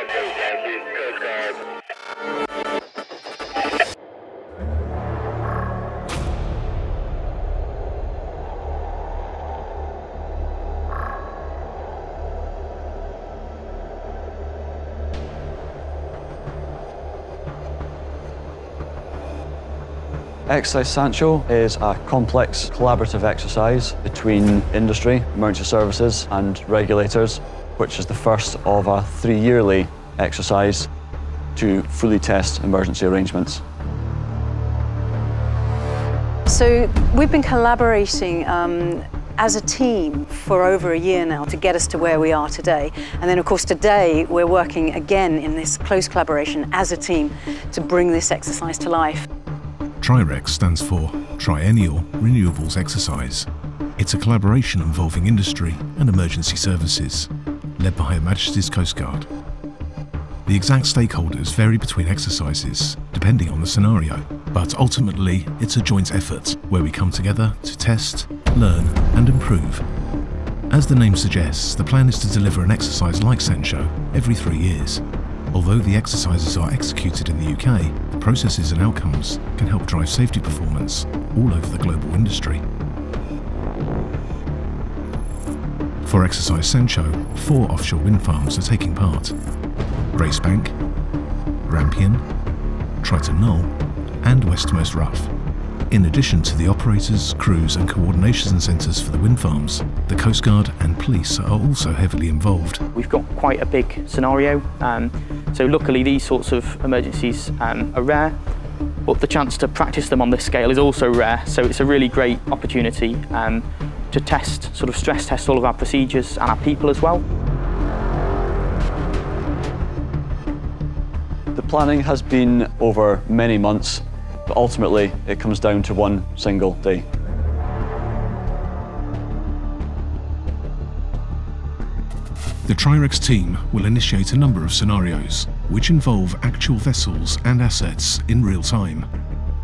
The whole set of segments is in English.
Coastguard. Exercise SANCHO is a complex collaborative exercise between industry, emergency services and regulators, which is the first of a 3-yearly exercise to fully test emergency arrangements. So we've been collaborating as a team for over a year now to get us to where we are today. And then of course today we're working again in this close collaboration as a team to bring this exercise to life. TRIREX stands for Triennial Renewables Exercise. It's a collaboration involving industry and emergency services, led by Her Majesty's Coastguard. The exact stakeholders vary between exercises, depending on the scenario, but ultimately it's a joint effort where we come together to test, learn and improve. As the name suggests, the plan is to deliver an exercise like SANCHO every 3 years. Although the exercises are executed in the UK, the processes and outcomes can help drive safety performance all over the global industry. For Exercise SANCHO, 4 offshore wind farms are taking part: Gracebank, Rampion, Triton Knoll and Westernmost Rough. In addition to the operators, crews and coordination centres for the wind farms, the Coastguard and police are also heavily involved. We've got quite a big scenario, so luckily these sorts of emergencies are rare, but the chance to practice them on this scale is also rare, so it's a really great opportunity to test, sort of stress test all of our procedures and our people as well. The planning has been over many months, but ultimately it comes down to one single day. The TRIREX team will initiate a number of scenarios, which involve actual vessels and assets in real time.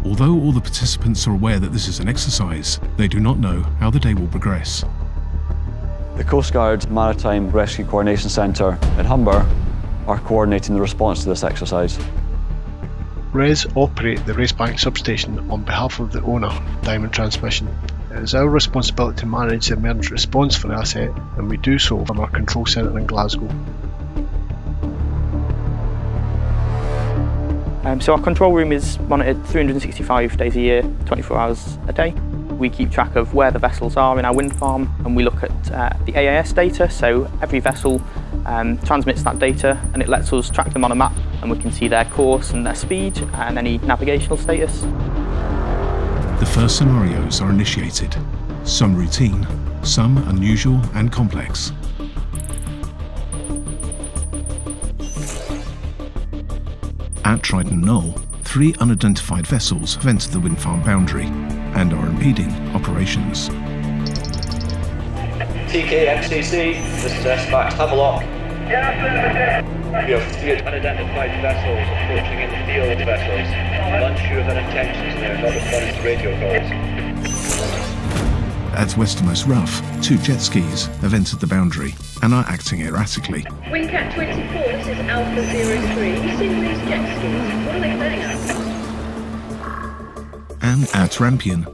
Although all the participants are aware that this is an exercise, they do not know how the day will progress. The Coastguard Maritime Rescue Coordination Centre in Humber are coordinating the response to this exercise. RES operate the Racebank substation on behalf of the owner, Diamond Transmission. It is our responsibility to manage the emergency response for the asset, and we do so from our control centre in Glasgow. So our control room is monitored 365 days a year, 24 hours a day. We keep track of where the vessels are in our wind farm, and we look at the AIS data, so every vessel transmits that data and it lets us track them on a map, and we can see their course and their speed and any navigational status. The first scenarios are initiated, some routine, some unusual and complex. At Triton Knoll, 3 unidentified vessels have entered the wind farm boundary and are impeding operations. TKMCC, this is S-Fax Havelock. We have 3 unidentified vessels approaching in the field vessels. I'm unsure of their intentions and they're not responding to radio calls. At Westernmost Rough, 2 jet skis have entered the boundary and are acting erratically. Windcat 24, this is Alpha 03. Have you seen these jet skis? What are they playing at? And at Rampion,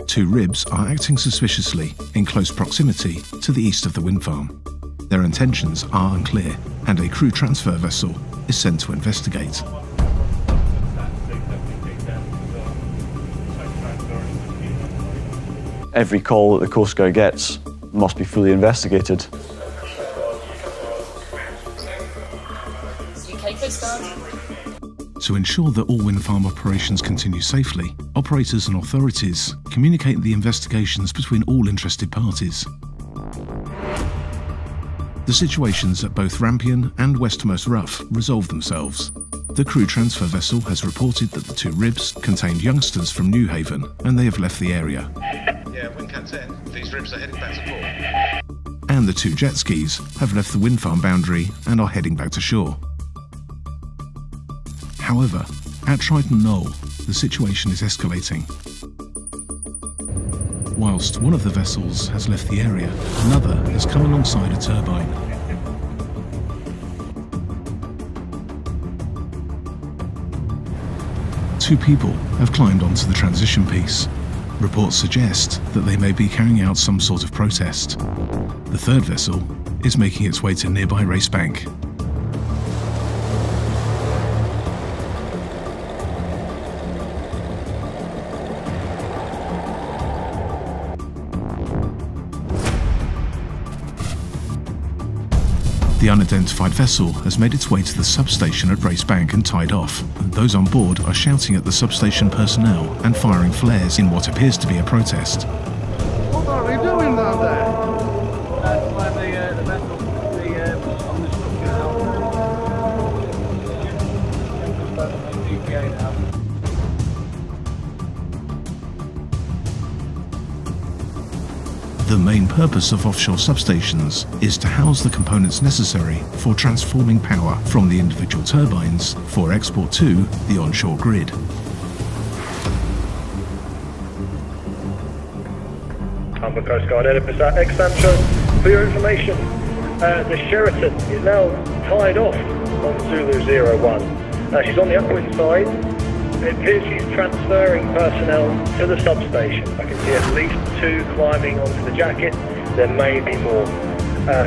2 ribs are acting suspiciously in close proximity to the east of the wind farm. Their intentions are unclear, and a crew transfer vessel is sent to investigate. Every call that the Coastguard gets must be fully investigated. To ensure that all wind farm operations continue safely, operators and authorities communicate the investigations between all interested parties. The situations at both Rampion and Westernmost Rough resolve themselves. The crew transfer vessel has reported that the 2 ribs contained youngsters from Newhaven and they have left the area. Yeah, Windcat 10, these ribs are heading back to port. And the 2 jet skis have left the wind farm boundary and are heading back to shore. However, at Triton Knoll, the situation is escalating. Whilst one of the vessels has left the area, another has come alongside a turbine. 2 people have climbed onto the transition piece. Reports suggest that they may be carrying out some sort of protest. The 3rd vessel is making its way to nearby Race Bank. The unidentified vessel has made its way to the substation at Race Bank and tied off. Those on board are shouting at the substation personnel and firing flares in what appears to be a protest. What are we doing down there? That's why the vessel on the structure now. The main purpose of offshore substations is to house the components necessary for transforming power from the individual turbines for export to the onshore grid. Humber Coastguard Oedipus ex-SANCHO. For your information, the Sheraton is now tied off on Zulu 01. She's on the upwind side. It appears she's transferring personnel to the substation. I can see at least 2 climbing onto the jacket. There may be more.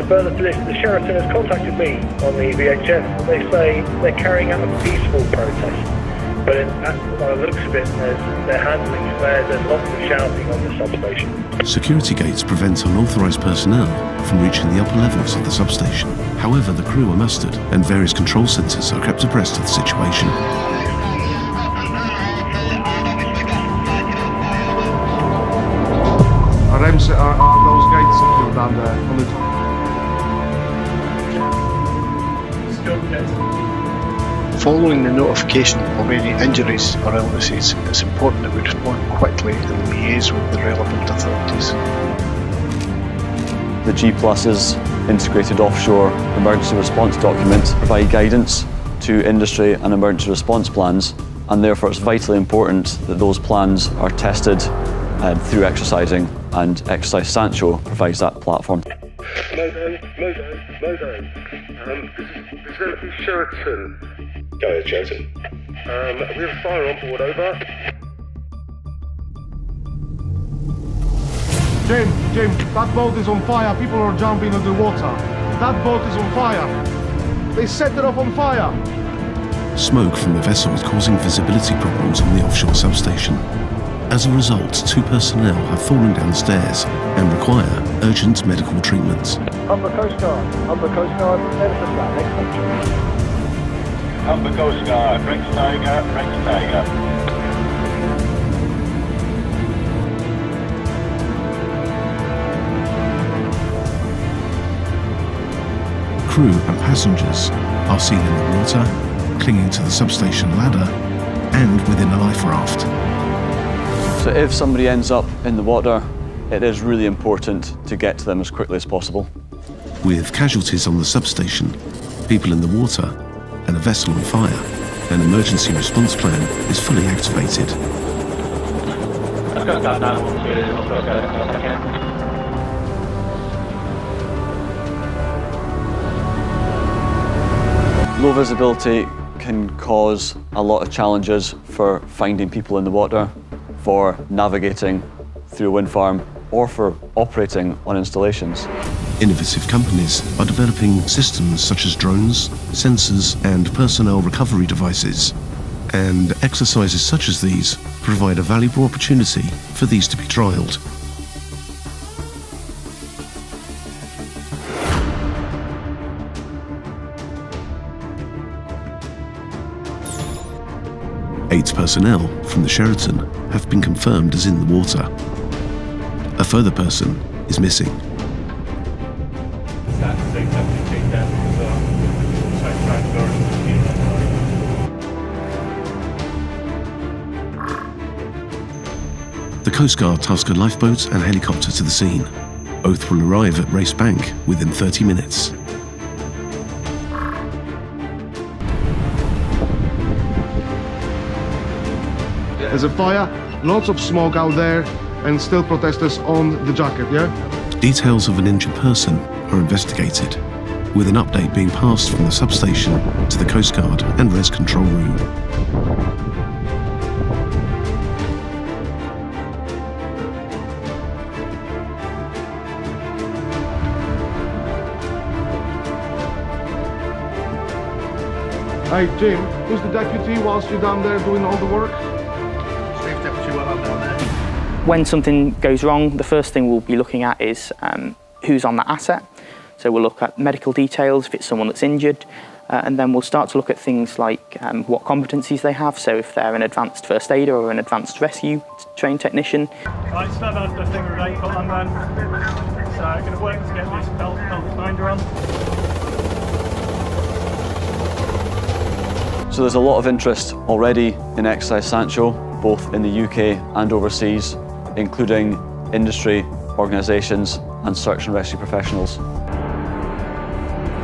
Further to this, the Sheraton has contacted me on the VHF. They say they're carrying out a peaceful protest. But by the looks of it, they're handling flares, there's lots of shouting on the substation. Security gates prevent unauthorised personnel from reaching the upper levels of the substation. However, the crew are mustered and various control centres are kept abreast of the situation. Are those gates secured down there on the top? Following the notification of any injuries or illnesses, it's important that we respond quickly and liaise with the relevant authorities. The G+'s integrated offshore emergency response documents provide guidance to industry and emergency response plans, and therefore it's vitally important that those plans are tested through exercising, and Exercise SANCHO provides that platform. Mogo. This is Sheraton. Go ahead, Jase. We have a fire on board, over. Jim, that boat is on fire. People are jumping into the water. That boat is on fire. They set it off on fire. Smoke from the vessel is causing visibility problems on the offshore substation. As a result, 2 personnel have fallen down the stairs and require urgent medical treatment. Humber Coastguard, Oedipus ex-SANCHO. Humber Coastguard, Rex Tiger. Crew and passengers are seen in the water, clinging to the substation ladder, and within a life raft. So if somebody ends up in the water, it is really important to get to them as quickly as possible. With casualties on the substation, people in the water, and a vessel on fire, an emergency response plan is fully activated. Low visibility can cause a lot of challenges for finding people in the water, for navigating through a wind farm, or for operating on installations. Innovative companies are developing systems such as drones, sensors, and personnel recovery devices. And exercises such as these provide a valuable opportunity for these to be trialled. Eight personnel from the Sheraton have been confirmed as in the water. A further person is missing. The Coastguard task a lifeboat and helicopter to the scene. Both will arrive at Race Bank within 30 minutes. There's a fire, lots of smoke out there, and still protesters on the jacket, yeah? Details of an injured person are investigated, with an update being passed from the substation to the Coastguard and res control room. Hey Jim, who's the deputy whilst you're down there doing all the work? Chief Deputy while I'm down there. When something goes wrong, the first thing we'll be looking at is who's on that asset. So we'll look at medical details, if it's someone that's injured, and then we'll start to look at things like what competencies they have. So if they're an advanced first aider or an advanced rescue trained technician. Right, stand on the thing with 8 foot on then. So I'm going to work to get this belt finder on. So there's a lot of interest already in Exercise Sancho, both in the UK and overseas, including industry, organisations and search and rescue professionals.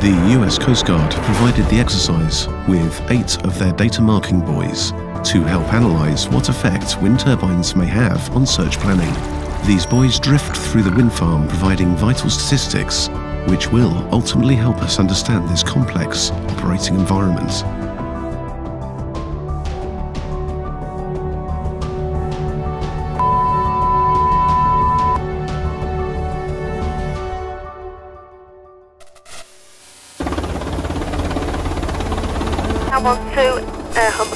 The US Coast Guard provided the exercise with 8 of their data marking buoys to help analyse what effect wind turbines may have on search planning. These buoys drift through the wind farm, providing vital statistics which will ultimately help us understand this complex operating environment.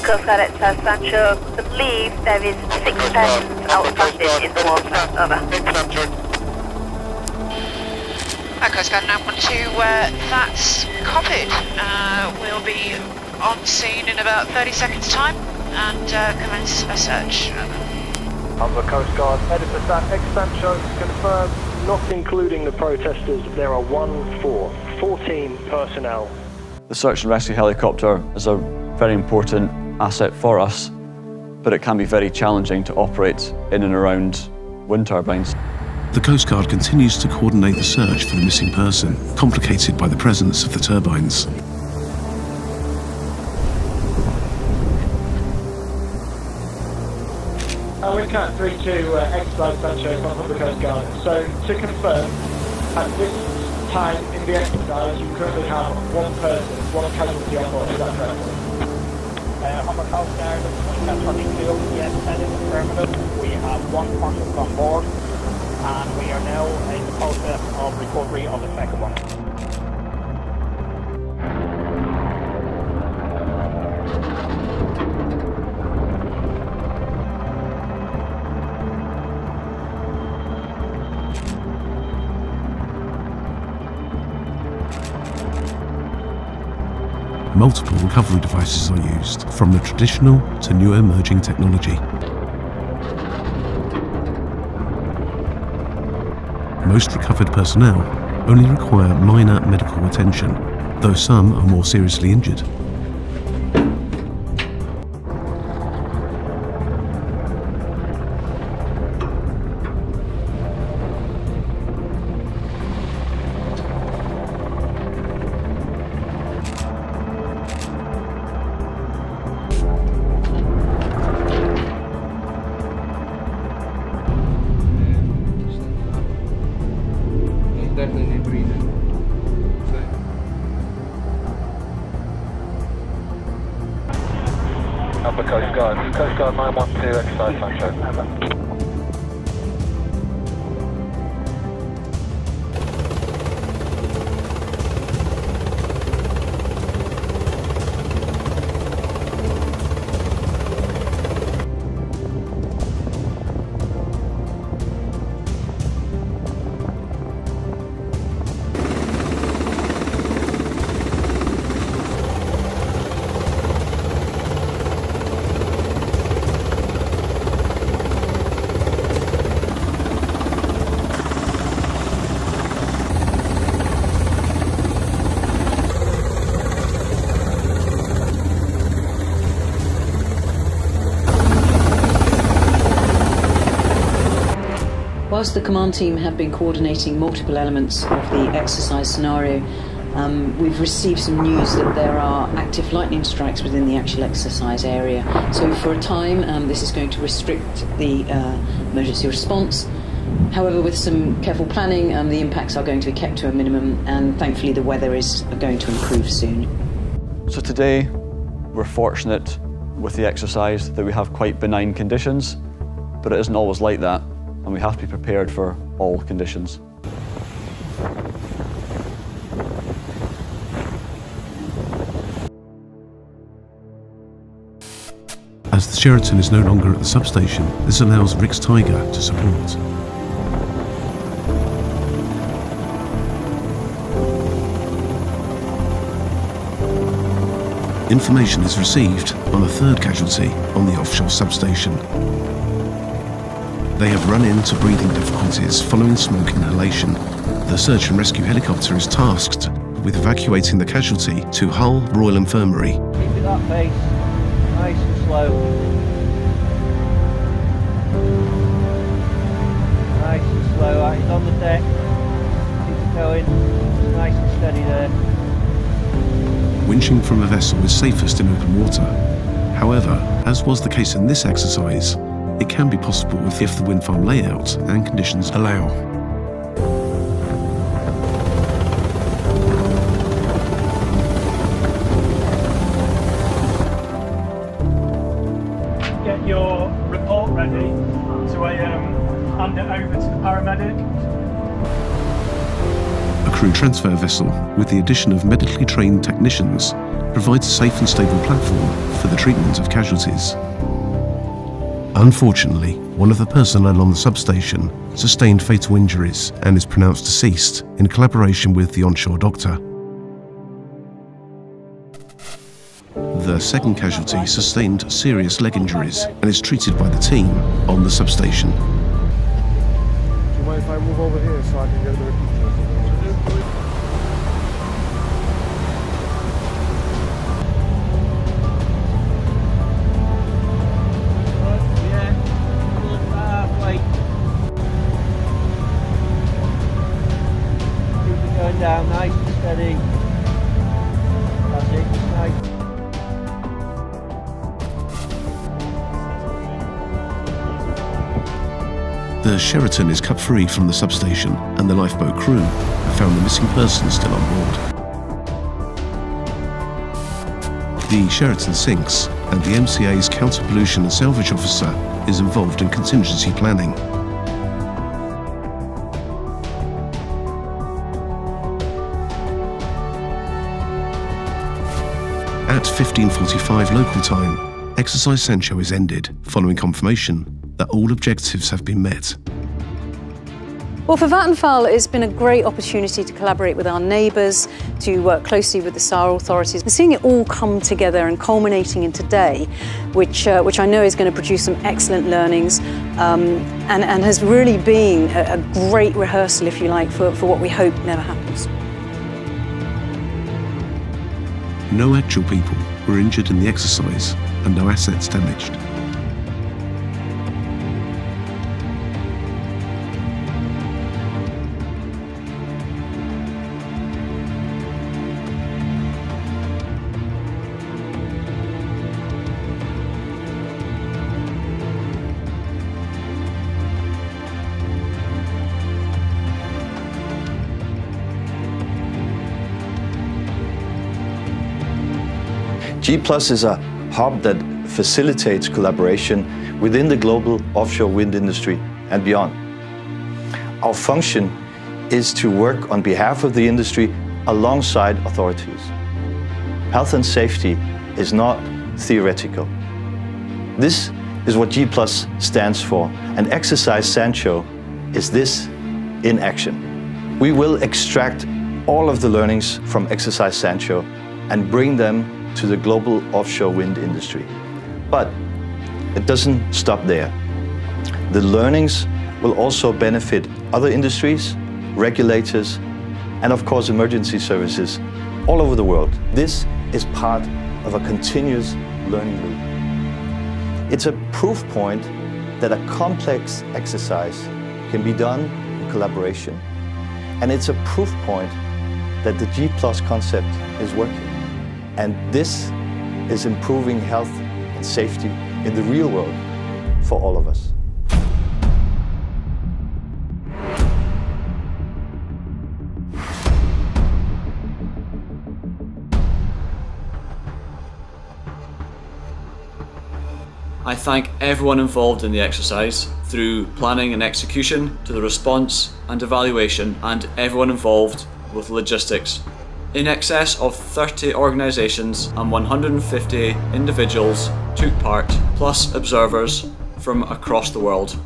Coastguard at SANCHO. I believe there is 6 persons outstanding in the water. Over. Coastguard 912, that's copied. We'll be on scene in about 30 seconds time and commence a search. Coastguard, Edinburgh ex-SANCHO, confirmed, not including the protesters, there are 14 personnel. The search and rescue helicopter is a very important asset for us, but it can be very challenging to operate in and around wind turbines. The Coast Guard continues to coordinate the search for the missing person, complicated by the presence of the turbines. Wind count 3-2, exercise SANCHO from the Coast Guard. So to confirm, at this time in the exercise, you currently have 1 person, 1 casualty on board. Is that correct? On the Coast Guard, that's running field, yes, that is affirmative. We have 1 person on board, and we are now in the process of recovery of the second one. Multiple recovery devices are used, from the traditional to new emerging technology. Most recovered personnel only require minor medical attention, though some are more seriously injured. Definitely breathing. Upper Coast Guard 912, exercise SANCHO. Whilst the command team have been coordinating multiple elements of the exercise scenario, we've received some news that there are active lightning strikes within the actual exercise area. So for a time, this is going to restrict the emergency response. However, with some careful planning, the impacts are going to be kept to a minimum, and thankfully the weather is going to improve soon. So today, we're fortunate with the exercise that we have quite benign conditions, but it isn't always like that, and we have to be prepared for all conditions. As the Sheraton is no longer at the substation, this allows Rick's Tiger to support. Information is received on a third casualty on the offshore substation. They have run into breathing difficulties following smoke inhalation. The search and rescue helicopter is tasked with evacuating the casualty to Hull Royal Infirmary. Keep it that pace, nice and slow. Nice and slow, he's on the deck. Keep it going, nice and steady there. Winching from a vessel is safest in open water. However, as was the case in this exercise, it can be possible if the wind farm layout and conditions allow. Get your report ready to hand it over to the paramedic. A crew transfer vessel, with the addition of medically trained technicians, provides a safe and stable platform for the treatment of casualties. Unfortunately, one of the personnel on the substation sustained fatal injuries and is pronounced deceased in collaboration with the onshore doctor. The second casualty sustained serious leg injuries and is treated by the team on the substation. Do you mind if I move over here so I can get a bit of picture? Down nice and steady. That's it, nice. The Sheraton is cut free from the substation and the lifeboat crew have found the missing person still on board. The Sheraton sinks and the MCA's counter-pollution and salvage officer is involved in contingency planning. At 15:45 local time, exercise SANCHO is ended, following confirmation that all objectives have been met. Well, for Vattenfall, it's been a great opportunity to collaborate with our neighbours, to work closely with the SAR authorities, and seeing it all come together and culminating in today, which I know is going to produce some excellent learnings, and has really been a great rehearsal, if you like, for what we hope never happens. No actual people were injured in the exercise and no assets damaged. G+ is a hub that facilitates collaboration within the global offshore wind industry and beyond. Our function is to work on behalf of the industry alongside authorities. Health and safety is not theoretical. This is what G+ stands for, and exercise SANCHO is this in action. We will extract all of the learnings from exercise SANCHO and bring them to the global offshore wind industry. But it doesn't stop there. The learnings will also benefit other industries, regulators, and of course emergency services all over the world. This is part of a continuous learning loop. It's a proof point that a complex exercise can be done in collaboration. And it's a proof point that the G+ concept is working. And this is improving health and safety in the real world for all of us. I thank everyone involved in the exercise, through planning and execution, to the response and evaluation, and everyone involved with logistics. In excess of 30 organisations and 150 individuals took part plus observers from across the world.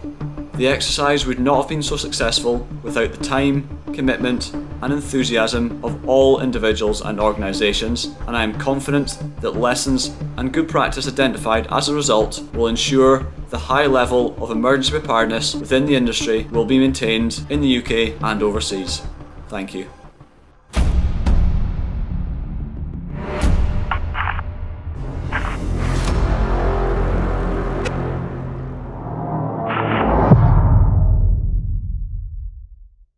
The exercise would not have been so successful without the time, commitment and enthusiasm of all individuals and organisations, and I am confident that lessons and good practice identified as a result will ensure the high level of emergency preparedness within the industry will be maintained in the UK and overseas. Thank you.